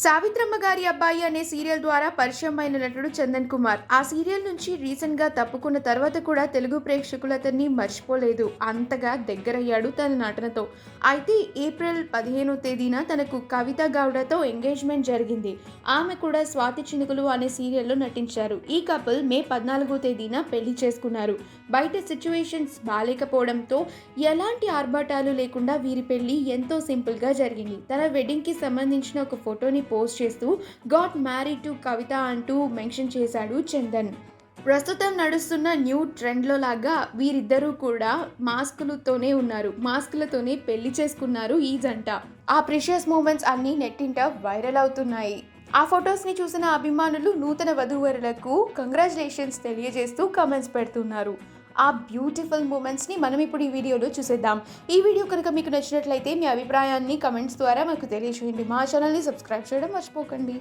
సావిత్రమ్మ గారి అబ్బాయి అనే సీరియల్ ద్వారా పరిచయం అయిన నటుడు చందన్ కుమార్. ఆ సీరియల్ నుంచి రీసెంట్ గా తప్పుకున్న తర్వాత కూడా తెలుగు ప్రేక్షకులు అతన్ని మర్చిపోలేదు. అంతగా దగ్గరయ్యాడు తన నటనతో. అయితే ఏప్రిల్ 15వ తేదీన తనకు కవిత గౌడతో ఎంగేజ్మెంట్ జరిగింది. ఆమె కూడా స్వాతి చినుకులు అనే సీరియల్లో నటించారు. ఈ కపుల్ మే 14వ తేదీన పెళ్లి చేసుకున్నారు. బయట సిచ్యువేషన్స్ బాలేకపోవడంతో ఎలాంటి ఆర్భాటాలు లేకుండా వీరి పెళ్లి ఎంతో సింపుల్ గా జరిగింది. తన వెడ్డింగ్ కి సంబంధించిన ఒక ఫోటోని పోస్ట్ చేస్తూ గాట్ మ్యారీడ్ టు కవిత అంటూ మెన్షన్ చేశాడు చందన్. ప్రస్తుతం నడుస్తున్న న్యూ ట్రెండ్లో లాగా వీరిద్దరూ కూడా మాస్కులతోనే పెళ్లి చేసుకున్నారు ఈ జంట. ఆ ప్రిషియస్ మూమెంట్స్ అన్నీ నెట్టింట వైరల్ అవుతున్నాయి. ఆ ఫొటోస్ని చూసిన అభిమానులు నూతన వధూవరులకు కంగ్రాచులేషన్స్ తెలియజేస్తూ కామెంట్స్ పెడుతున్నారు. ఆ బ్యూటిఫుల్ మూమెంట్స్ని మనం ఇప్పుడు ఈ వీడియోలో చూసేద్దాం. ఈ వీడియో కనుక మీకు నచ్చినట్లయితే మీ అభిప్రాయాన్ని కమెంట్స్ ద్వారా మాకు తెలియజేయండి. మా ఛానల్ని సబ్స్క్రైబ్ చేయడం మర్చిపోకండి.